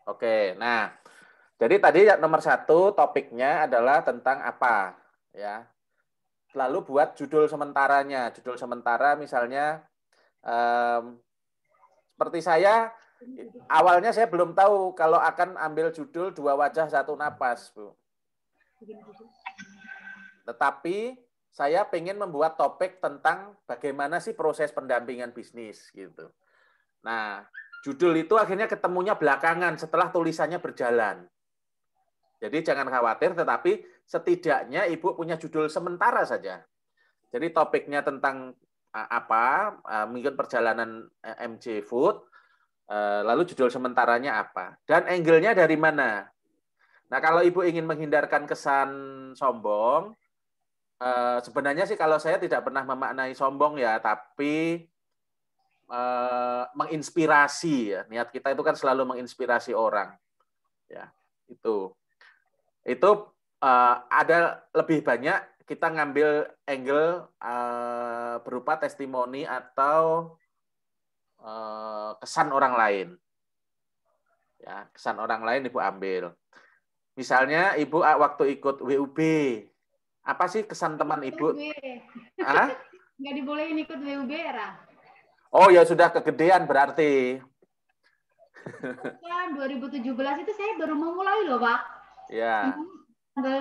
Oke, nah, jadi tadi nomor 1 topiknya adalah tentang apa, ya. Lalu buat judul sementaranya. Judul sementara misalnya seperti saya, awalnya saya belum tahu kalau akan ambil judul Dua Wajah Satu Napas, Bu. Tetapi saya ingin membuat topik tentang bagaimana sih proses pendampingan bisnis gitu. Nah, judul itu akhirnya ketemunya belakangan setelah tulisannya berjalan. Jadi jangan khawatir, tetapi setidaknya Ibu punya judul sementara saja. Jadi topiknya tentang apa, mungkin perjalanan MJ Food, lalu judul sementaranya apa, dan angle-nya dari mana. Nah, kalau Ibu ingin menghindarkan kesan sombong, sebenarnya sih kalau saya tidak pernah memaknai sombong ya, tapi menginspirasi ya. Niat kita itu kan selalu menginspirasi orang. Ya, itu ada lebih banyak kita ngambil angle berupa testimoni atau kesan orang lain. Ya, kesan orang lain Ibu ambil. Misalnya Ibu waktu ikut WUB, apa sih kesan teman Ibu? Nggak dibolehin ikut WUB, Ra. Oh ya sudah kegedean berarti. Kan 2017 itu saya baru memulai loh, Pak. Ya.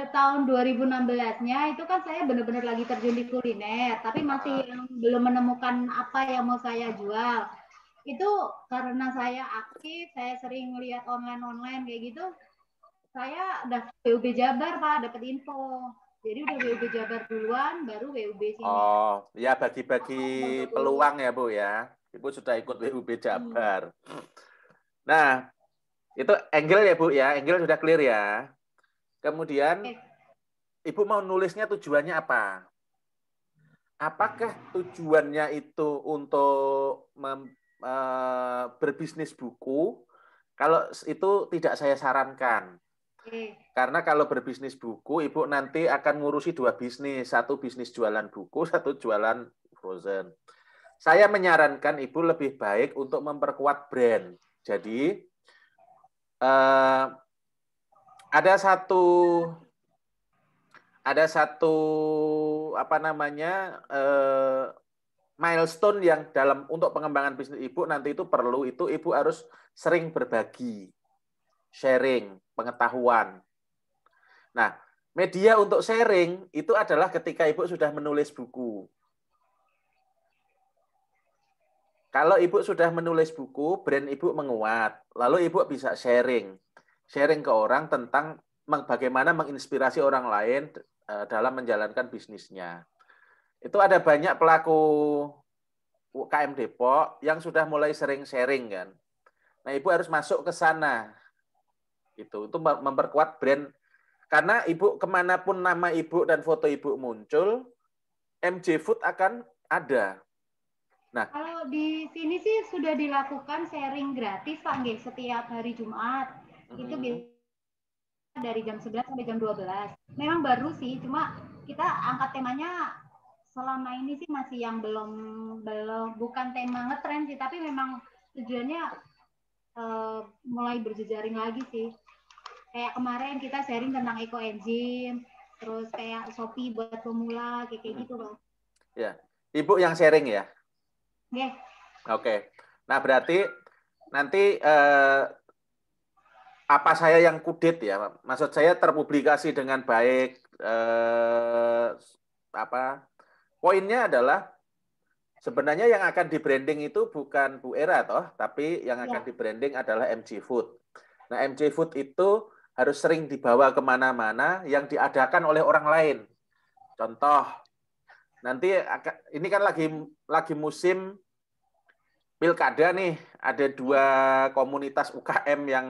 Tahun 2016-nya itu kan saya benar-benar lagi terjun di kuliner, tapi masih belum menemukan apa yang mau saya jual. Itu karena saya aktif, saya sering lihat online kayak gitu, saya udah WUB Jabar, Pak, dapat info. Jadi udah WUB Jabar duluan, baru WUB sini. Oh, ya bagi-bagi peluang ya, Bu ya. Ibu sudah ikut WUB Jabar. Nah, itu angle ya, Bu ya. Angle sudah clear ya. Kemudian Ibu mau nulisnya tujuannya apa? Apakah tujuannya itu untuk berbisnis buku? Kalau itu tidak saya sarankan. Karena kalau berbisnis buku, Ibu nanti akan ngurusi 2 bisnis. Satu bisnis jualan buku, satu jualan frozen. Saya menyarankan Ibu lebih baik untuk memperkuat brand. Jadi, ada satu apa namanya milestone yang untuk pengembangan bisnis Ibu nanti itu perlu itu Ibu harus sering berbagi, sharing pengetahuan. Nah, media untuk sharing itu adalah ketika Ibu sudah menulis buku. Kalau Ibu sudah menulis buku, brand Ibu menguat. Lalu Ibu bisa sharing ke orang tentang bagaimana menginspirasi orang lain dalam menjalankan bisnisnya. Itu ada banyak pelaku UKM Depok yang sudah mulai sering sharing kan. Nah, Ibu harus masuk ke sana. Itu memperkuat brand. Karena Ibu kemanapun nama Ibu dan foto Ibu muncul, MJ Food akan ada. Nah, kalau di sini sih sudah dilakukan sharing gratis, Pak, nggih, setiap hari Jumat. Itu dari jam 11 sampai jam 12. Memang baru sih, cuma kita angkat temanya selama ini sih masih yang belum bukan tema ngetren sih, tapi memang tujuannya mulai berjejaring lagi sih. Kayak kemarin kita sharing tentang ekoenzim, terus kayak Shopee buat pemula, kayak gitu, Bang. Ya, Ibu yang sharing ya? Yeah. Oke. Nah, berarti nanti apa saya yang kudit ya? Maksud saya terpublikasi dengan baik. Poinnya adalah sebenarnya yang akan di branding itu bukan Bu Era toh, tapi yang akan di branding adalah MJ Food. Nah, MJ Food itu harus sering dibawa kemana-mana yang diadakan oleh orang lain. Contoh, nanti ini kan lagi musim pilkada nih, ada 2 komunitas UKM yang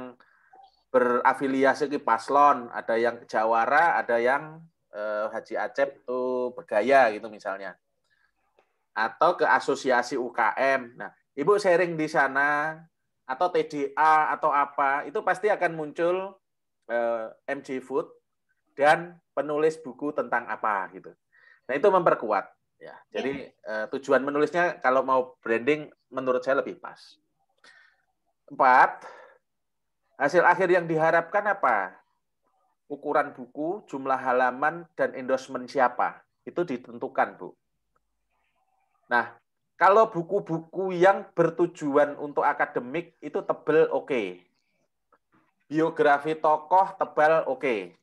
berafiliasi ke paslon, ada yang Jawara, ada yang Haji Acep tuh Bergaya gitu misalnya. Atau ke asosiasi UKM. Nah, Ibu sharing di sana atau TDA atau apa, itu pasti akan muncul MJ Food dan penulis buku tentang apa gitu. Nah, itu memperkuat ya. Jadi tujuan menulisnya kalau mau branding menurut saya lebih pas. 4, Hasil akhir yang diharapkan apa? Ukuran buku, jumlah halaman, dan endorsement siapa. Itu ditentukan, Bu. Nah, kalau buku-buku yang bertujuan untuk akademik itu tebel oke. Biografi tokoh tebal oke.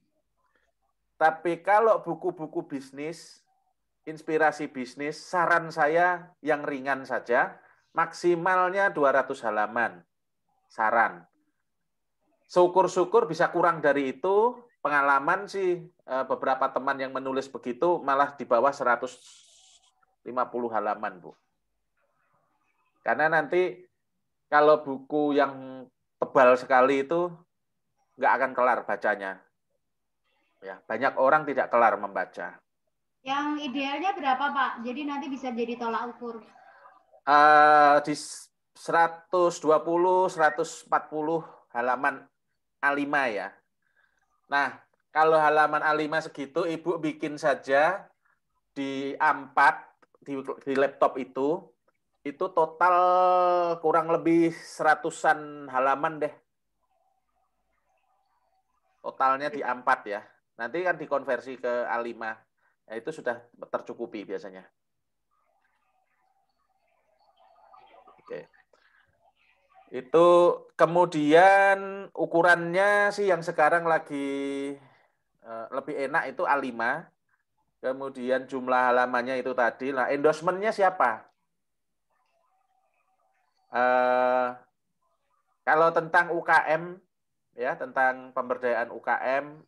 Tapi kalau buku-buku bisnis, inspirasi bisnis, saran saya yang ringan saja, maksimalnya 200 halaman. Saran. Syukur-syukur bisa kurang dari itu, pengalaman sih beberapa teman yang menulis begitu malah di bawah 150 halaman, Bu. Karena nanti kalau buku yang tebal sekali itu nggak akan kelar bacanya. Ya, banyak orang tidak kelar membaca. Yang idealnya berapa, Pak? Jadi nanti bisa jadi tolak ukur. Di 120, 140 halaman A5 ya. Nah, kalau halaman A5 segitu, Ibu bikin saja di A4, di laptop itu total kurang lebih 100-an halaman deh. Totalnya di A4 ya. Nanti kan dikonversi ke A5. Ya, itu sudah tercukupi biasanya. Oke. Itu kemudian ukurannya sih yang sekarang lagi lebih enak itu A5. Kemudian jumlah halamannya itu tadi. Nah, endorsement-nya siapa? Kalau tentang UKM, ya tentang pemberdayaan UKM,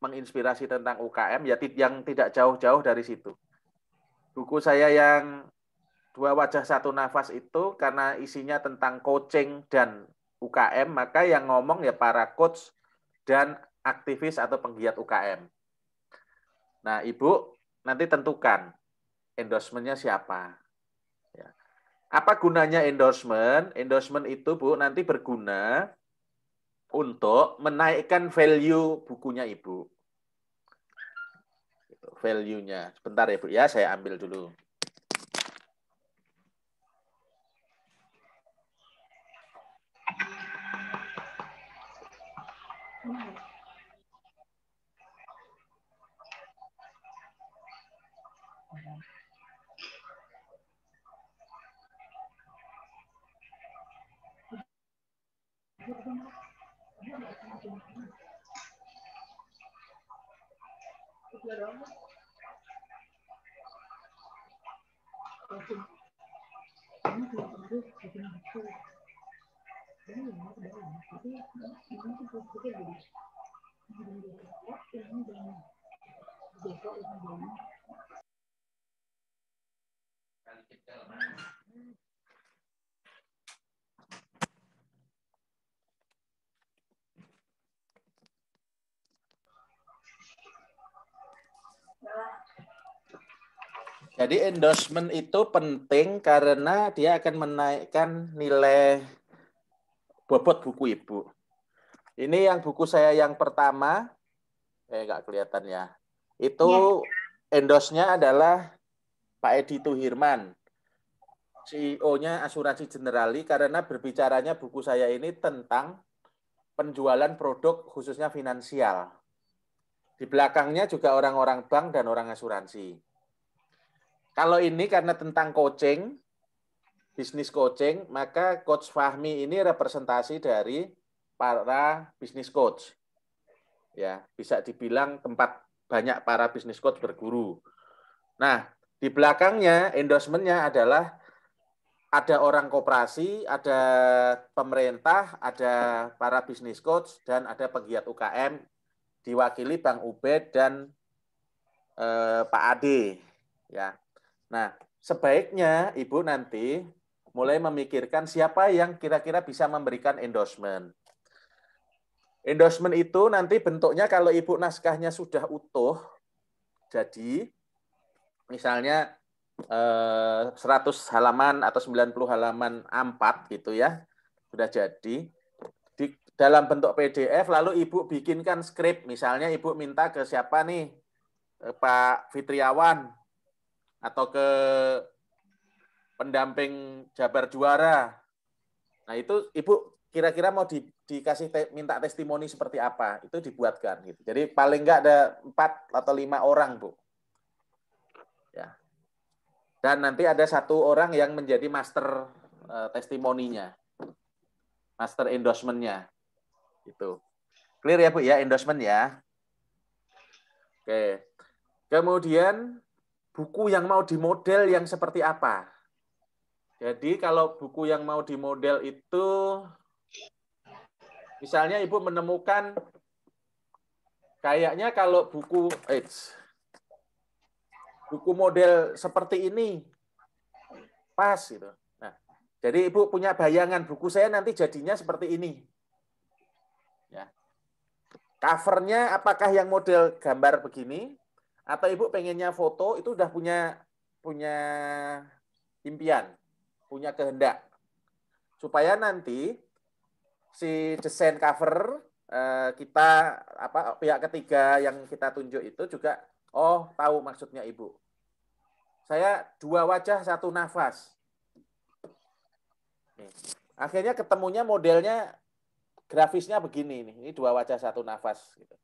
menginspirasi tentang UKM, ya yang tidak jauh-jauh dari situ. Buku saya yang Dua Wajah Satu Nafas itu karena isinya tentang coaching dan UKM, maka yang ngomong ya para coach dan aktivis atau penggiat UKM. Nah, Ibu nanti tentukan endorsement-nya siapa. Ya. Apa gunanya endorsement? Endorsement itu, Bu, nanti berguna untuk menaikkan value bukunya Ibu. Value-nya. Sebentar ya, Bu. Ya, saya ambil dulu. Jadi endorsement itu penting karena dia akan menaikkan nilai bobot buku Ibu. Ini yang buku saya yang pertama, nggak kelihatan ya. Itu endorse-nya adalah Pak Edi Tuhirman, CEO-nya Asuransi Generali, karena berbicaranya buku saya ini tentang penjualan produk khususnya finansial. Di belakangnya juga orang-orang bank dan orang asuransi. Kalau ini karena tentang coaching, bisnis coaching, maka Coach Fahmi ini representasi dari para bisnis coach. Ya, bisa dibilang tempat banyak para bisnis coach berguru. Nah, di belakangnya endorsement-nya adalah ada orang koperasi, ada pemerintah, ada para bisnis coach, dan ada pegiat UKM, diwakili Bang Ubed dan Pak Ade. Ya. Nah, sebaiknya Ibu nanti mulai memikirkan siapa yang kira-kira bisa memberikan endorsement. Endorsement itu nanti bentuknya kalau Ibu naskahnya sudah utuh, jadi misalnya 100 halaman atau 90 halaman A4 gitu ya, sudah jadi. Di dalam bentuk PDF, lalu Ibu bikinkan skrip, misalnya Ibu minta ke siapa nih, Pak Fitriawan, atau ke pendamping Jabar Juara. Nah, itu Ibu kira-kira mau dikasih minta testimoni seperti apa, itu dibuatkan gitu. Jadi paling nggak ada 4 atau 5 orang, Bu. Ya. Dan nanti ada 1 orang yang menjadi master testimoninya, master endorsement-nya. Itu. Clear ya, Bu ya, endorsement ya. Oke. Kemudian buku yang mau dimodel yang seperti apa? Jadi kalau buku yang mau dimodel itu, misalnya Ibu menemukan kayaknya kalau buku model seperti ini pas gitu. Nah, jadi Ibu punya bayangan buku saya nanti jadinya seperti ini. Ya. Covernya apakah yang model gambar begini atau Ibu pengennya foto, itu udah punya impian, punya kehendak. Supaya nanti si desain cover kita pihak ketiga yang kita tunjuk itu juga tahu maksudnya Ibu. Saya 2 wajah 1 nafas. Nih. Akhirnya ketemunya modelnya grafisnya begini nih. Ini 2 wajah 1 nafas gitu.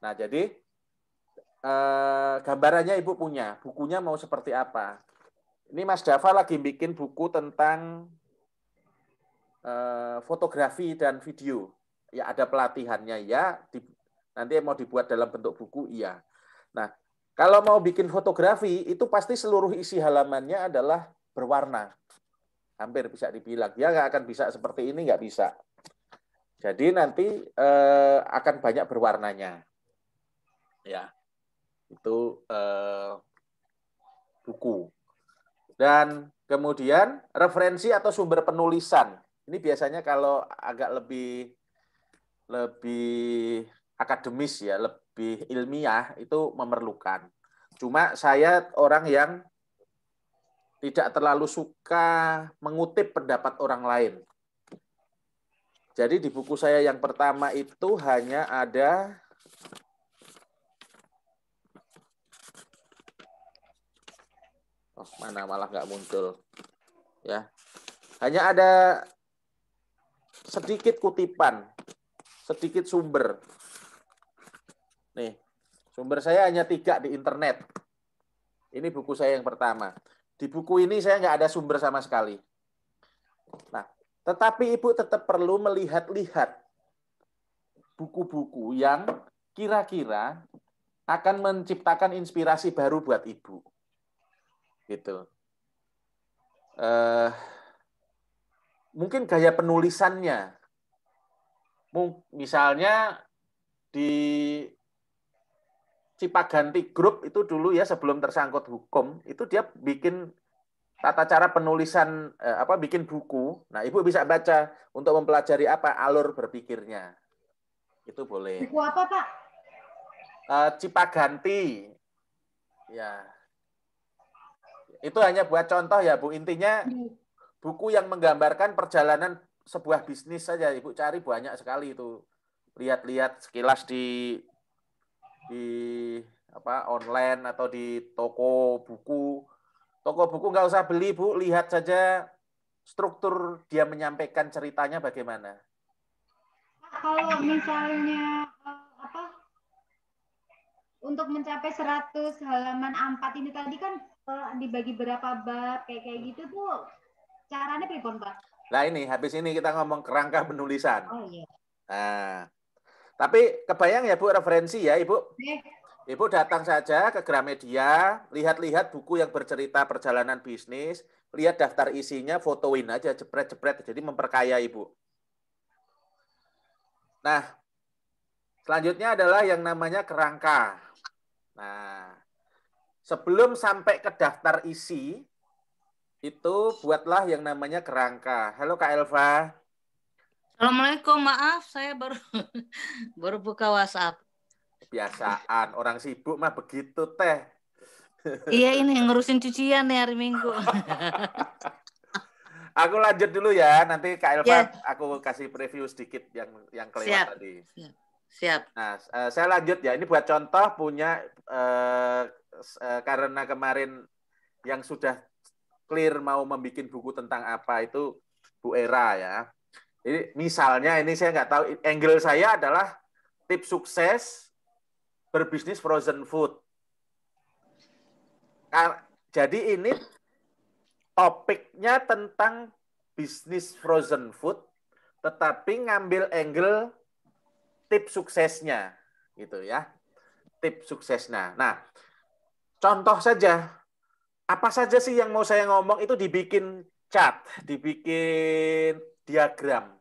Nah, jadi gambarannya Ibu punya, bukunya mau seperti apa. Ini Mas Dava lagi bikin buku tentang fotografi dan video. Ya ada pelatihannya ya, nanti mau dibuat dalam bentuk buku iya. Nah, kalau mau bikin fotografi itu pasti seluruh isi halamannya adalah berwarna. Hampir bisa dibilang ya nggak akan bisa seperti ini, nggak bisa. Jadi nanti akan banyak berwarnanya. Ya, itu buku. Dan kemudian referensi atau sumber penulisan. Ini biasanya kalau agak lebih akademis ya, lebih ilmiah itu memerlukan. Cuma saya orang yang tidak terlalu suka mengutip pendapat orang lain. Jadi di buku saya yang pertama itu hanya ada mana malah nggak muncul. Ya. Hanya ada sedikit kutipan, sedikit sumber. Nih, sumber saya hanya 3 di internet. Ini buku saya yang pertama. Di buku ini saya nggak ada sumber sama sekali. Nah, tetapi Ibu tetap perlu melihat-lihat buku-buku yang kira-kira akan menciptakan inspirasi baru buat Ibu. Gitu. Mungkin gaya penulisannya. Misalnya di Cipaganti Group itu dulu ya sebelum tersangkut hukum, itu dia bikin tata cara penulisan bikin buku. Nah, Ibu bisa baca untuk mempelajari apa alur berpikirnya. Itu boleh. Buku apa, Pak? Cipaganti. Ya. Itu hanya buat contoh ya, Bu. Intinya buku yang menggambarkan perjalanan sebuah bisnis saja. Ibu cari banyak sekali itu. Lihat-lihat sekilas di online atau di toko buku. Toko buku nggak usah beli, Bu. Lihat saja struktur dia menyampaikan ceritanya bagaimana. Kalau misalnya untuk mencapai 100 halaman A4 ini tadi kan dibagi berapa bab kayak gitu tuh caranya pripun, Pak? Nah ini, habis ini kita ngomong kerangka penulisan. Oh iya. Nah, tapi kebayang ya Bu referensi ya Ibu? Ibu datang saja ke Gramedia, lihat-lihat buku yang bercerita perjalanan bisnis, lihat daftar isinya, fotoin aja, jepret-jepret, jadi memperkaya Ibu. Nah, selanjutnya adalah yang namanya kerangka. Nah, sebelum sampai ke daftar isi, itu buatlah yang namanya kerangka. Halo Kak Elva. Assalamualaikum, maaf saya baru buka WhatsApp. Kebiasaan, orang sibuk mah begitu teh. Iya ini ngurusin cucian nih hari Minggu. Aku lanjut dulu ya, nanti Kak Elva aku kasih preview sedikit yang kelewat tadi. Siap. Nah, saya lanjut ya. Ini buat contoh punya karena kemarin yang sudah clear mau membuat buku tentang apa itu Bu Era ya. Jadi misalnya ini saya nggak tahu, angle saya adalah tips sukses berbisnis frozen food. Jadi ini topiknya tentang bisnis frozen food, tetapi ngambil angle tips suksesnya, gitu ya. Tips suksesnya. Nah, contoh saja, apa saja sih yang mau saya ngomong itu dibikin chart, dibikin diagram.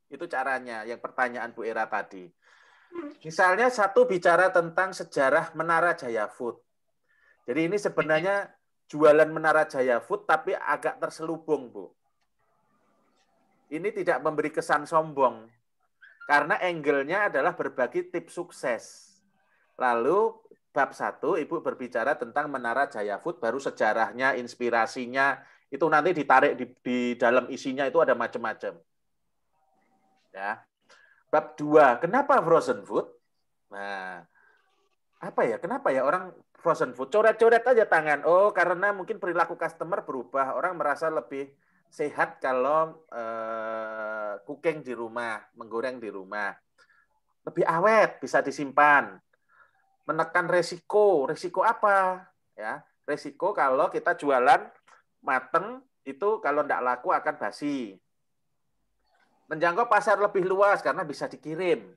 Itu caranya, yang pertanyaan Bu Era tadi. Misalnya satu bicara tentang sejarah Menara Jaya Food. Jadi ini sebenarnya jualan Menara Jaya Food tapi agak terselubung, Bu. Ini tidak memberi kesan sombong. Karena angle-nya adalah berbagi tips sukses. Lalu bab 1 Ibu berbicara tentang Menara Jaya Food, baru sejarahnya, inspirasinya, itu nanti ditarik di dalam isinya itu ada macam-macam. Ya. Bab 2, kenapa frozen food? Nah, apa ya? Kenapa ya orang frozen food? Coret-coret aja tangan. Oh, karena mungkin perilaku customer berubah. Orang merasa lebih sehat kalau cooking di rumah, menggoreng di rumah. Lebih awet, bisa disimpan. Menekan resiko. Resiko apa? Ya, resiko kalau kita jualan mateng, itu kalau tidak laku akan basi. Menjangkau pasar lebih luas karena bisa dikirim.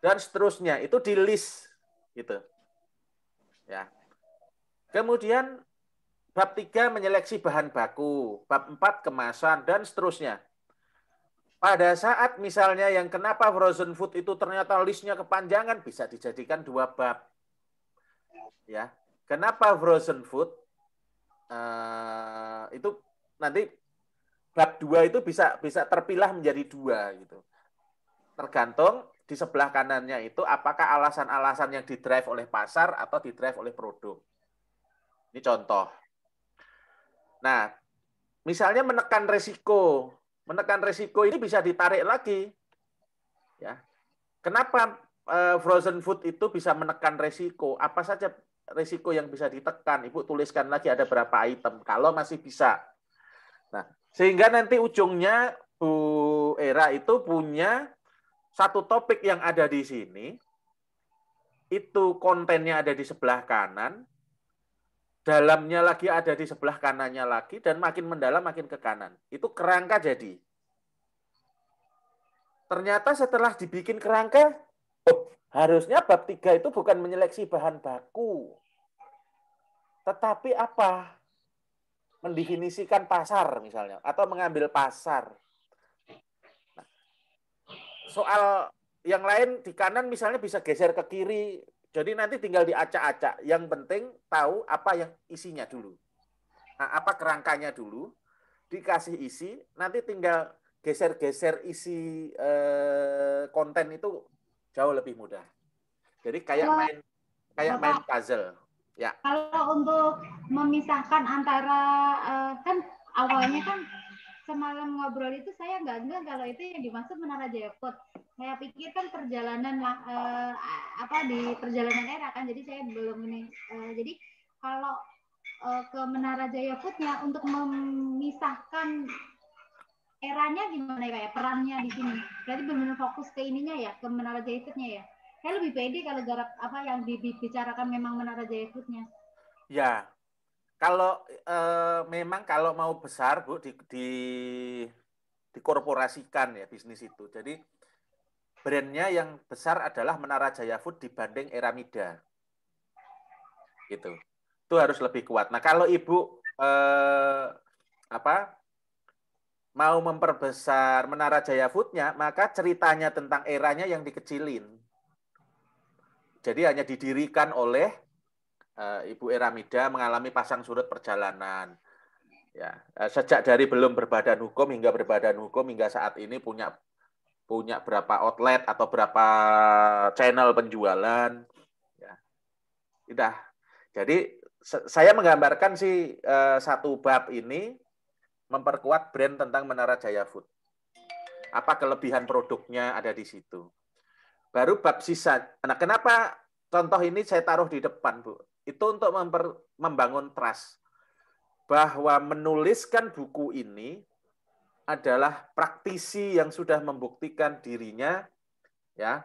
Dan seterusnya, itu di list. Gitu. Ya. Kemudian bab 3 menyeleksi bahan baku, bab 4 kemasan, dan seterusnya. Pada saat misalnya yang kenapa frozen food itu ternyata listnya kepanjangan, bisa dijadikan 2 bab. Ya, kenapa frozen food itu nanti bab 2 itu bisa terpilah menjadi 2 gitu. Tergantung di sebelah kanannya itu apakah alasan-alasan yang didrive oleh pasar atau didrive oleh produk. Ini contoh. Nah, misalnya menekan resiko. Menekan resiko ini bisa ditarik lagi. Ya. Kenapa frozen food itu bisa menekan resiko? Apa saja resiko yang bisa ditekan? Ibu tuliskan lagi ada berapa item, kalau masih bisa. Nah, sehingga nanti ujungnya Bu Era itu punya satu topik yang ada di sini, itu kontennya ada di sebelah kanan, dalamnya lagi ada di sebelah kanannya lagi, dan makin mendalam makin ke kanan. Itu kerangka jadi. Ternyata setelah dibikin kerangka, harusnya bab 3 itu bukan menyeleksi bahan baku. Tetapi apa? Mendefinisikan pasar misalnya, atau mengambil pasar. Nah, soal yang lain di kanan misalnya bisa geser ke kiri, jadi nanti tinggal diacak-acak. Yang penting tahu apa yang isinya dulu. Nah, apa kerangkanya dulu, dikasih isi, nanti tinggal geser-geser isi konten itu jauh lebih mudah. Jadi kayak main puzzle. Ya. Kalau untuk memisahkan antara kan awalnya kan semalam ngobrol itu saya nggak kalau itu yang dimaksud Menara Jaya Food. Saya pikir kan perjalanan di perjalanan era kan, jadi saya belum ini. Jadi kalau ke Menara Jaya Food-nya untuk memisahkan eranya gimana ya, perannya di sini. Berarti benar-benar fokus ke ininya ya, ke Menara Jaya Food-nya ya. Saya lebih pede kalau garap apa yang dibicarakan memang Menara Jaya Food-nya. Ya, kalau memang kalau mau besar Bu dikorporasikan ya bisnis itu. Jadi brandnya yang besar adalah Menara Jaya Food dibanding Eramida. Gitu. Itu harus lebih kuat. Nah, kalau Ibu mau memperbesar Menara Jaya Food-nya, maka ceritanya tentang eranya yang dikecilin. Jadi hanya didirikan oleh Ibu Eramida mengalami pasang surut perjalanan. Ya, sejak dari belum berbadan hukum hingga berbadan hukum hingga saat ini punya berapa outlet atau berapa channel penjualan. Ya. Udah. Jadi saya menggambarkan sih satu bab ini memperkuat brand tentang Menara Jaya Food. Apa kelebihan produknya ada di situ. Baru bab sisa. Nah, kenapa contoh ini saya taruh di depan, Bu? Itu untuk membangun trust. Bahwa menuliskan buku ini adalah praktisi yang sudah membuktikan dirinya ya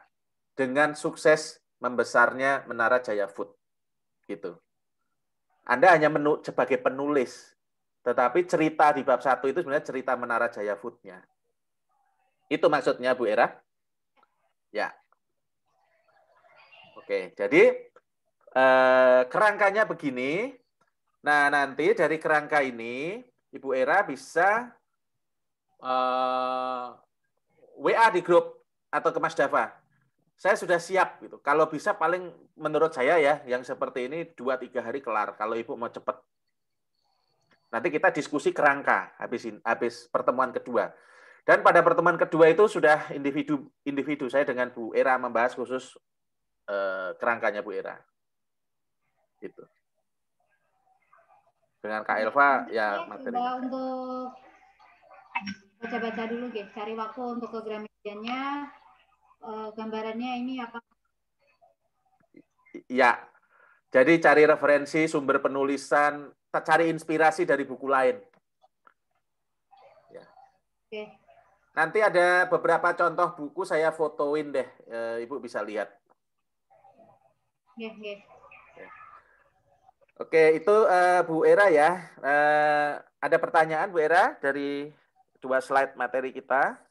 dengan sukses membesarnya Menara Jaya Food. Gitu. Anda hanya sebagai penulis, tetapi cerita di bab 1 itu sebenarnya cerita Menara Jaya Food-nya. Itu maksudnya Bu Era? Ya. Oke, jadi kerangkanya begini. Nah, nanti dari kerangka ini, Ibu Era bisa WA di grup atau ke Mas Dava. Saya sudah siap gitu. Kalau bisa paling menurut saya ya, yang seperti ini 2-3 hari kelar. Kalau Ibu mau cepat. Nanti kita diskusi kerangka habis pertemuan kedua. Dan pada pertemuan kedua itu sudah individu saya dengan Bu Era membahas khusus kerangkanya Bu Era. Gitu. Dengan Kak Elva ya materi. Untuk baca-baca dulu, guys. Cari waktu untuk ke Gramedianya. Gambarannya ini apa? Ya. Jadi cari referensi, sumber penulisan, cari inspirasi dari buku lain. Ya. Oke. Nanti ada beberapa contoh buku saya fotoin deh, Ibu bisa lihat. Oke. Oke, itu Bu Era ya. Ada pertanyaan Bu Era dari 2 slide materi kita?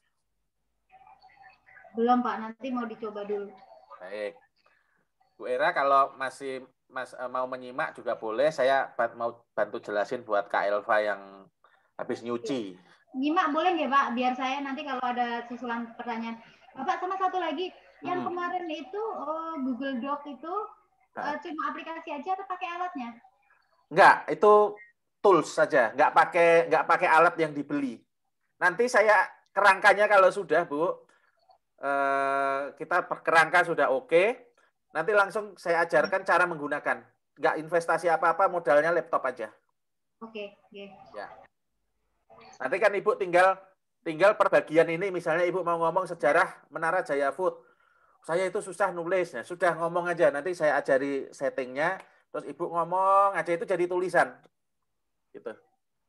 Belum Pak, nanti mau dicoba dulu. Baik. Bu Era kalau masih mau menyimak juga boleh, saya mau bantu jelasin buat Kak Elva yang habis nyuci. Nyimak boleh nggak Pak? Biar saya nanti kalau ada susulan pertanyaan. Bapak sama satu lagi, yang kemarin itu Google Doc itu cuma aplikasi aja atau pakai alatnya? Enggak, itu tools saja, nggak pakai alat yang dibeli. Nanti saya kerangkanya kalau sudah Bu, kita kerangka sudah oke. Nanti langsung saya ajarkan cara menggunakan. Nggak investasi apa-apa, modalnya laptop aja. Oke. Ya. Nanti kan Ibu tinggal perbagian ini, misalnya Ibu mau ngomong sejarah Menara Jaya Food. Saya itu susah nulisnya, sudah ngomong aja. Nanti saya ajari settingnya, terus Ibu ngomong aja itu jadi tulisan. Gitu.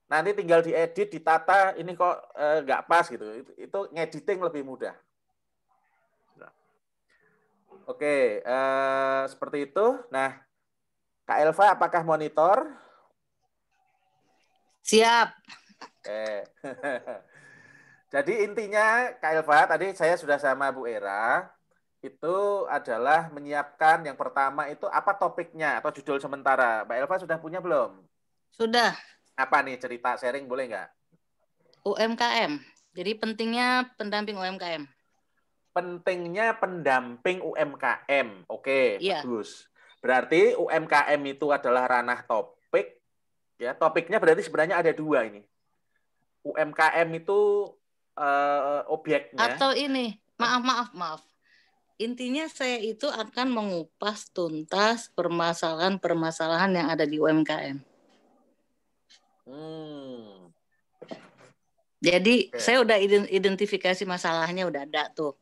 Nanti tinggal diedit, ditata, ini kok nggak pas gitu. Itu ngediting lebih mudah. Oke, seperti itu. Nah, Kak Elva, apakah monitor? Siap. Oke. Jadi intinya, Kak Elva, tadi saya sudah sama Bu Era, itu adalah menyiapkan yang pertama itu apa topiknya atau judul sementara. Mbak Elva sudah punya belum? Sudah. Apa nih cerita sharing boleh nggak? UMKM. Jadi pentingnya pendamping UMKM. Pentingnya pendamping UMKM. Oke, Iya. bagus. Berarti UMKM itu adalah ranah topik. Ya, topiknya berarti sebenarnya ada 2 ini. UMKM itu objeknya. Atau ini, maaf. Intinya saya itu akan mengupas tuntas permasalahan yang ada di UMKM. Jadi saya udah identifikasi masalahnya udah ada tuh.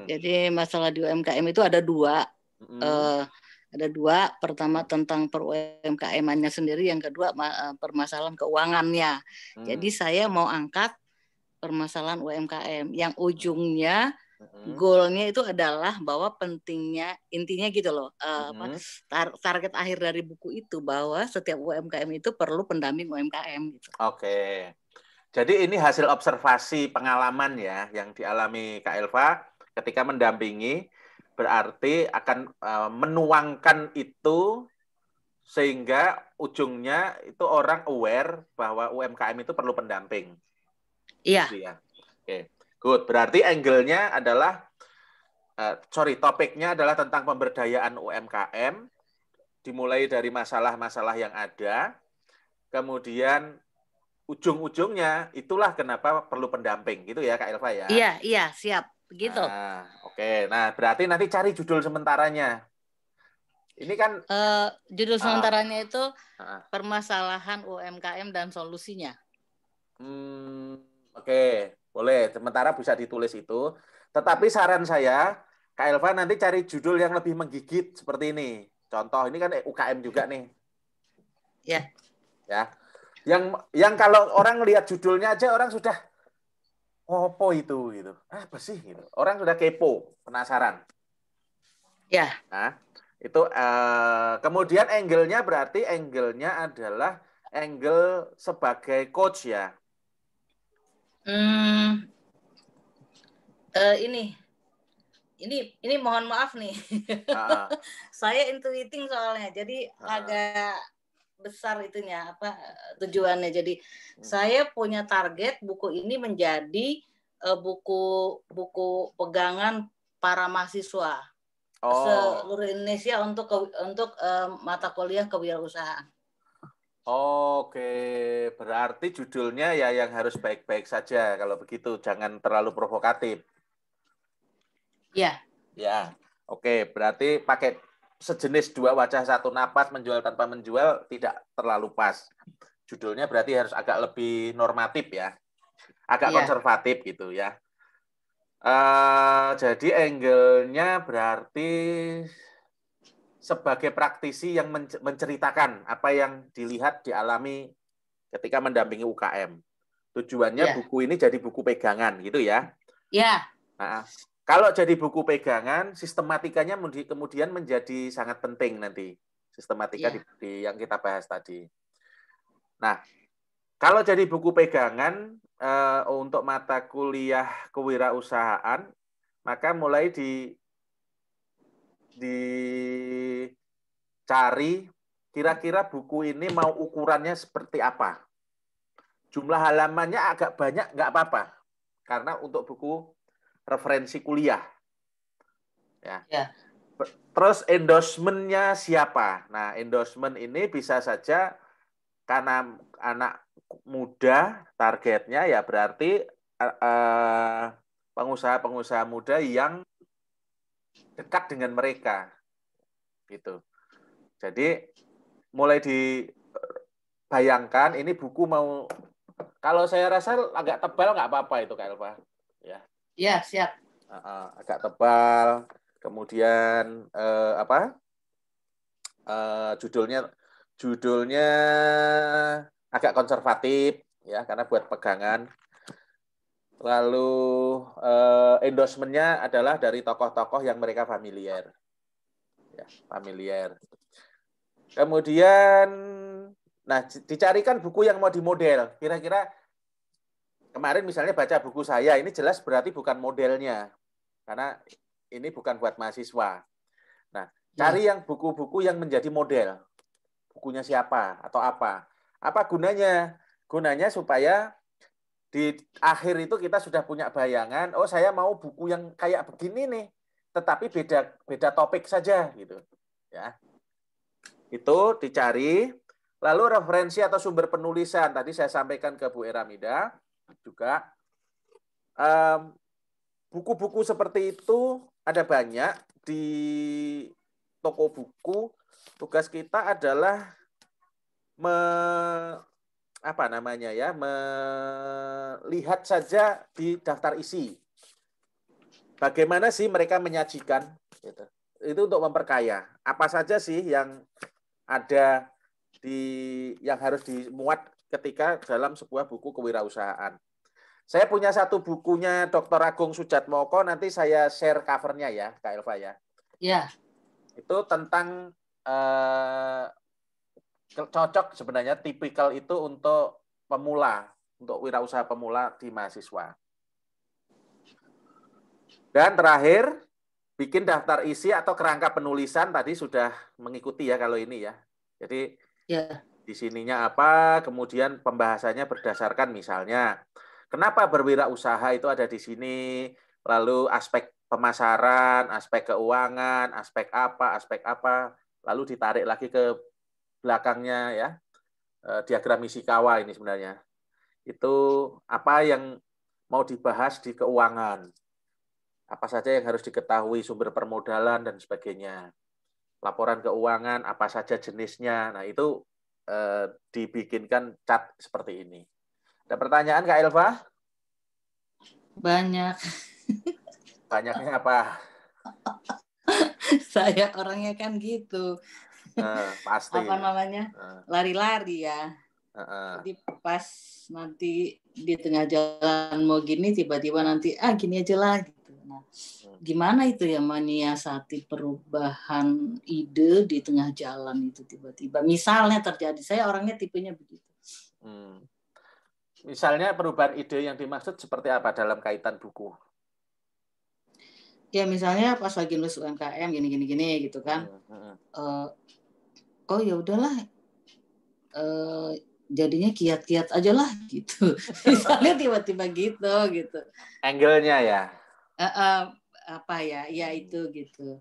Jadi masalah di UMKM itu ada 2. Ada 2. Pertama tentang per UMKM-nya sendiri, yang kedua permasalahan keuangannya. Jadi saya mau angkat permasalahan UMKM yang ujungnya goalnya itu adalah bahwa pentingnya, intinya gitu loh, target akhir dari buku itu bahwa setiap UMKM itu perlu pendamping UMKM gitu. Oke. Jadi ini hasil observasi pengalaman ya yang dialami Kak Elva ketika mendampingi, berarti akan menuangkan itu sehingga ujungnya itu orang aware bahwa UMKM itu perlu pendamping. Iya. Gitu ya. Oke, good. Berarti angle-nya adalah topiknya adalah tentang pemberdayaan UMKM, dimulai dari masalah-masalah yang ada, kemudian ujung-ujungnya itulah kenapa perlu pendamping, gitu ya Kak Elva ya? Iya, siap. Begitu. Nah, oke. Nah, berarti nanti cari judul sementaranya. Ini kan judul sementaranya itu permasalahan UMKM dan solusinya. Oke, boleh. Sementara bisa ditulis itu. Tetapi saran saya, Kak Elva nanti cari judul yang lebih menggigit seperti ini. Contoh, ini kan UKM juga nih. Ya. Ya. Yang kalau orang lihat judulnya aja orang sudah Apa itu gitu? Apa sih gitu? Orang sudah kepo, penasaran. Ya. Nah, itu kemudian angle-nya adalah angle sebagai coach ya. Ini mohon maaf nih. Saya intuiting soalnya, jadi agak besar itunya tujuannya. Jadi saya punya target buku ini menjadi buku pegangan para mahasiswa seluruh Indonesia untuk mata kuliah kewirausahaan. Oke, berarti judulnya ya yang harus baik-baik saja kalau begitu, jangan terlalu provokatif. Ya. Ya, oke, berarti pakai sejenis dua wajah satu napas, menjual tanpa menjual tidak terlalu pas. Judulnya berarti harus agak lebih normatif ya, agak konservatif gitu ya. Jadi angle-nya berarti sebagai praktisi yang menceritakan apa yang dilihat, dialami ketika mendampingi UKM. Tujuannya buku ini jadi buku pegangan gitu ya. Ya. Nah, kalau jadi buku pegangan, sistematikanya kemudian menjadi sangat penting nanti. Sistematika di yang kita bahas tadi. Nah, kalau jadi buku pegangan untuk mata kuliah kewirausahaan, maka mulai dicari kira-kira buku ini mau ukurannya seperti apa. Jumlah halamannya agak banyak, nggak apa-apa. Karena untuk buku referensi kuliah. Ya. Terus endorsement-nya siapa? Nah, endorsement ini bisa saja karena anak muda targetnya ya berarti pengusaha-pengusaha muda yang dekat dengan mereka. Gitu. Jadi mulai dibayangkan ini buku mau, kalau saya rasa agak tebal nggak apa-apa itu Kak Elva. Ya. Ya, siap. Agak tebal. Kemudian judulnya agak konservatif ya karena buat pegangan. Lalu endorsement-nya adalah dari tokoh-tokoh yang mereka familiar. Ya, familiar. Kemudian dicarikan buku yang mau dimodel. Kira-kira kemarin misalnya baca buku saya, ini jelas berarti bukan modelnya. Karena ini bukan buat mahasiswa. Nah, cari yang buku-buku yang menjadi model. Bukunya siapa atau apa. Apa gunanya? Gunanya supaya di akhir itu kita sudah punya bayangan, oh saya mau buku yang kayak begini nih, tetapi beda topik saja gitu. Ya. Itu dicari. Lalu referensi atau sumber penulisan. Tadi saya sampaikan ke Bu Eramida juga. Buku-buku seperti itu ada banyak di toko buku. Tugas kita adalah melihat saja di daftar isi. Bagaimana sih mereka menyajikan? Gitu. Itu untuk memperkaya. Apa saja sih yang ada yang harus dimuat ketika dalam sebuah buku kewirausahaan. Saya punya satu bukunya Dr. Agung Sujatmoko, nanti saya share covernya ya, Kak Elva ya. Ya. Itu tentang cocok sebenarnya tipikal itu untuk pemula, untuk wirausaha pemula di mahasiswa. Dan terakhir, bikin daftar isi atau kerangka penulisan, tadi sudah mengikuti ya kalau ini ya. Jadi di sininya apa, kemudian pembahasannya berdasarkan misalnya, kenapa berwirausaha itu ada di sini, lalu aspek pemasaran, aspek keuangan, aspek apa, lalu ditarik lagi ke belakangnya ya, diagram Ishikawa ini sebenarnya. Itu apa yang mau dibahas di keuangan, apa saja yang harus diketahui, sumber permodalan dan sebagainya. Laporan keuangan, apa saja jenisnya. Nah, itu dibikinkan cat seperti ini. Ada pertanyaan, Kak Elva? Banyak. Banyaknya apa? Saya orangnya kan gitu. Pasti. Apa namanya? Lari-lari ya. Jadi pas nanti di tengah jalan mau gini, tiba-tiba nanti gini aja lah gitu. Nah, gimana itu ya menyiasati perubahan ide di tengah jalan itu tiba-tiba. Misalnya terjadi, saya orangnya tipenya begitu. Misalnya perubahan ide yang dimaksud seperti apa dalam kaitan buku? Ya misalnya pas lagi nulis UMKM gini gitu kan. Oh ya udahlah. Jadinya kiat-kiat aja lah gitu. Misalnya tiba-tiba gitu. Angle-nya ya. Apa ya itu gitu.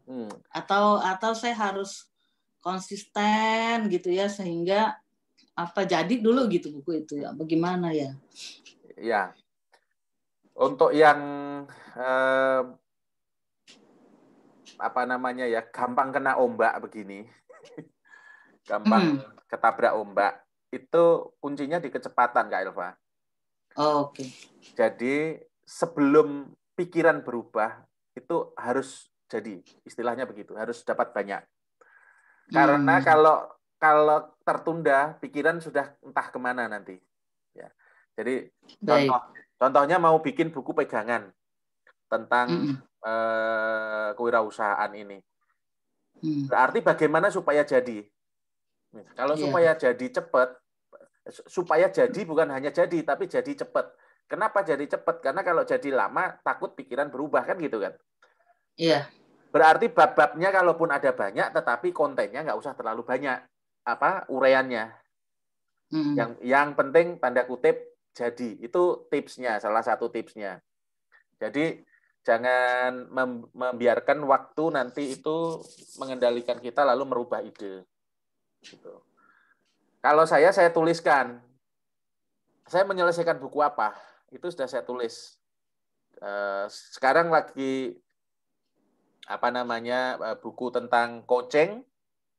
Atau saya harus konsisten gitu ya sehingga jadi dulu gitu buku itu ya. Bagaimana ya? Ya. Untuk yang gampang kena ombak begini. Gampang ketabrak ombak. Itu kuncinya di kecepatan, Kak Elva. Oke. Jadi sebelum pikiran berubah itu harus jadi, istilahnya begitu, harus dapat banyak. Karena kalau tertunda, pikiran sudah entah kemana nanti. Ya. Jadi contohnya mau bikin buku pegangan tentang kewirausahaan ini. Berarti bagaimana supaya jadi? Kalau supaya jadi cepat, supaya jadi bukan hanya jadi, tapi jadi cepat. Kenapa jadi cepat? Karena kalau jadi lama, takut pikiran berubah, kan gitu kan? Iya. Berarti bab-babnya kalaupun ada banyak, tetapi kontennya nggak usah terlalu banyak. Uraiannya. Yang penting, tanda kutip, jadi. Itu tipsnya, salah satu tipsnya. Jadi, jangan membiarkan waktu nanti itu mengendalikan kita lalu merubah ide. Gitu. Kalau saya tuliskan. Saya menyelesaikan buku apa? Itu sudah saya tulis. Sekarang lagi buku tentang coaching,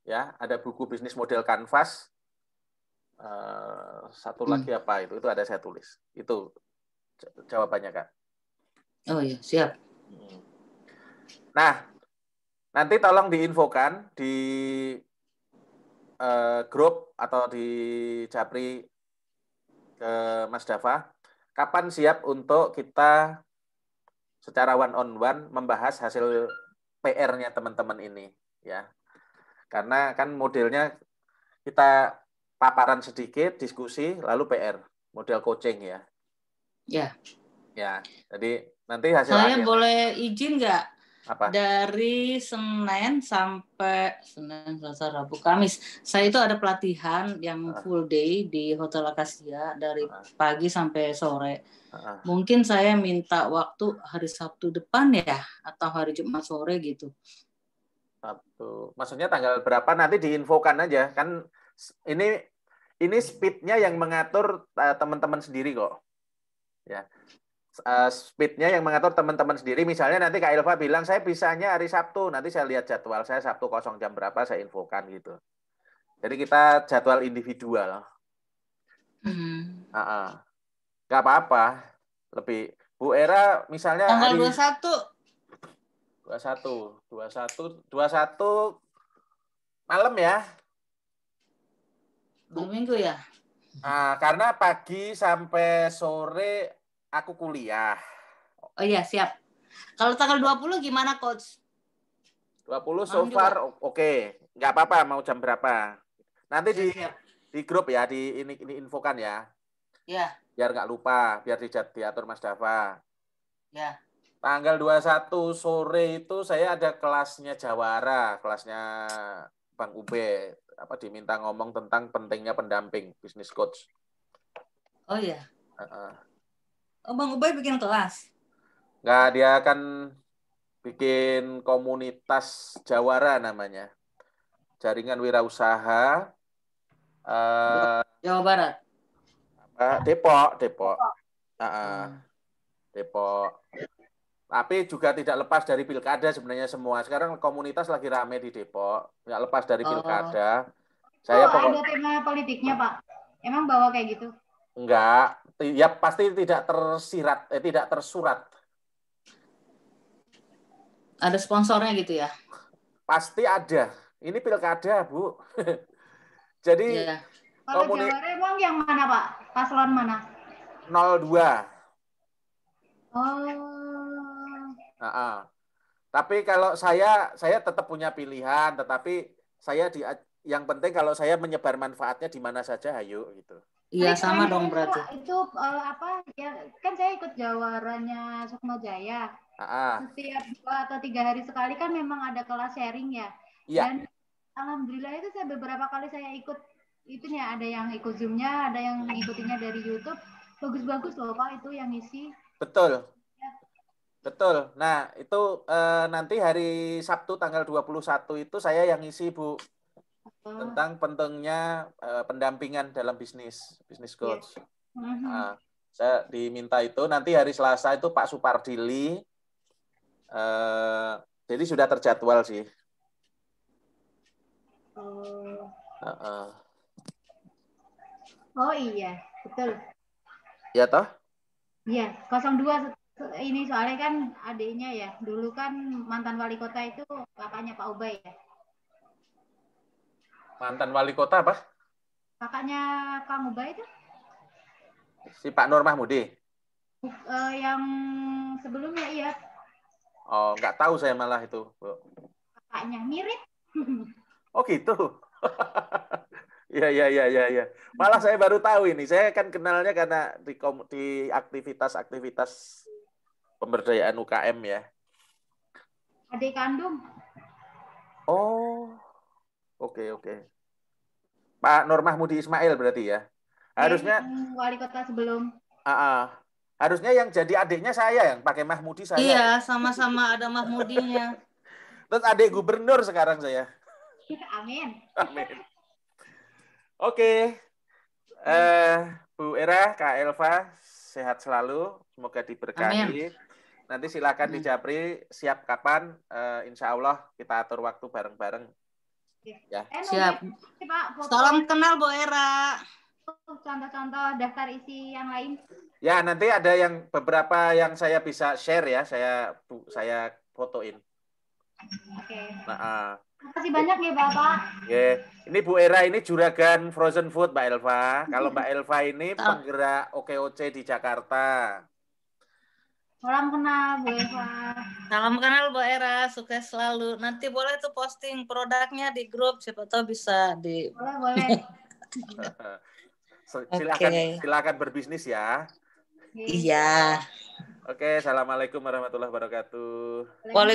ya, ada buku bisnis model Canvas. Satu lagi apa itu ada saya tulis. Itu jawabannya, Kak. Oh iya, siap. Nah, nanti tolong diinfokan di grup atau di Japri ke Mas Dava, kapan siap untuk kita secara one-on-one membahas hasil PR-nya teman-teman ini, ya. Karena kan modelnya kita paparan sedikit, diskusi, lalu PR, model coaching ya. Ya. Ya, jadi nanti hasil saya boleh izin nggak? Apa? Dari Senin sampai Senin, Selasa, Rabu, Kamis. Saya itu ada pelatihan yang full day di Hotel Akasia dari pagi sampai sore. Mungkin saya minta waktu hari Sabtu depan ya, atau hari Jumat sore gitu. Sabtu. Maksudnya tanggal berapa nanti diinfokan aja. Kan ini speed-nya yang mengatur teman-teman sendiri kok. Ya. Speed-nya yang mengatur teman-teman sendiri. Misalnya nanti Kak Elva bilang, saya bisanya hari Sabtu. Nanti saya lihat jadwal saya Sabtu kosong jam berapa, saya infokan gitu. Jadi kita jadwal individual. Nggak apa-apa. Lebih. Bu Era misalnya tanggal hari 21 malam ya. Malam minggu ya? Karena pagi sampai sore aku kuliah. Oh iya, siap. Kalau tanggal 20 gimana, Coach? 20 so far oke. Nggak apa-apa, mau jam berapa. Nanti di grup ya, ini infokan ya. Ya. Biar nggak lupa, biar diatur Mas Dava. Ya. Tanggal 21 sore itu saya ada kelasnya Jawara, kelasnya Bang Ube. Diminta ngomong tentang pentingnya pendamping, business coach. Oh iya. Bang Ube bikin kelas? Nggak, dia akan bikin komunitas Jawara namanya. Jaringan Wirausaha. Jawa Barat? Depok. Depok. Tapi juga tidak lepas dari pilkada sebenarnya semua. Sekarang komunitas lagi rame di Depok. Nggak lepas dari pilkada. Ada tema politiknya, Pak? Emang bawa kayak gitu? Enggak. Ya pasti tidak tersurat. Ada sponsornya gitu ya? Pasti ada. Ini pilkada, Bu. Jadi Kalau Jawara emang yang mana Pak? Paslon mana? 02. Oh. Tapi kalau saya tetap punya pilihan, tetapi saya yang penting kalau saya menyebar manfaatnya di mana saja, ayo gitu. Iya sama dong berarti. Itu apa ya, kan saya ikut Jawaranya Sukma Jaya. Setiap 2 atau 3 hari sekali kan memang ada kelas sharing ya. Iya. Dan alhamdulillah itu saya beberapa kali saya ikut itunya, ada yang ikut Zoom-nya, ada yang ngikutinya dari YouTube. Bagus-bagus loh Pak itu yang ngisi. Betul. Betul. Nah, itu nanti hari Sabtu tanggal 21 itu saya yang ngisi, Bu. Tentang pentingnya pendampingan dalam bisnis coach. Saya diminta itu. Nanti hari Selasa itu Pak Supardili. Jadi sudah terjadwal sih. Oh iya, betul. Iya toh? Iya, 02 ini soalnya kan adiknya ya, dulu kan mantan wali kota itu kakaknya Pak Ubay ya. Mantan wali kota apa? Kakaknya Kang Ubay itu? Si Pak Nur Mahmudi? Yang sebelumnya iya. Oh, nggak tahu saya malah itu, Bu. Kakaknya mirip. Oh gitu. Ya. Malah saya baru tahu ini. Saya kan kenalnya karena di aktivitas pemberdayaan UKM ya. Adik kandung. Oh, oke. Pak Nur Mahmudi Ismail berarti ya. Harusnya wali kota sebelum. Harusnya yang jadi adiknya saya, yang pakai Mahmudi saya. Iya, sama-sama ada Mahmudinya. Terus adik gubernur sekarang saya. Amin. Oke. Bu Era, Kak Elva, sehat selalu. Semoga diberkahi. Amin. Nanti silakan di Japri, siap kapan? Insya Allah kita atur waktu bareng-bareng. Ya. Siap. Salam kenal Bu Era. Contoh-contoh daftar isi yang lain. Ya, nanti ada yang beberapa yang saya bisa share ya, saya fotoin. Oke. Nah, terima kasih banyak ya Bapak. Ini Bu Era ini juragan frozen food Mbak Elva. Kalau Mbak Elva ini penggerak OKOC di Jakarta. Salam kenal Bu Elva. Salam kenal Bu Era, sukses selalu. Nanti boleh tuh posting produknya di grup, siapa tahu bisa di. Boleh. Silakan berbisnis ya. Iya. Oke, assalamualaikum warahmatullahi wabarakatuh. Waalaikumsalam.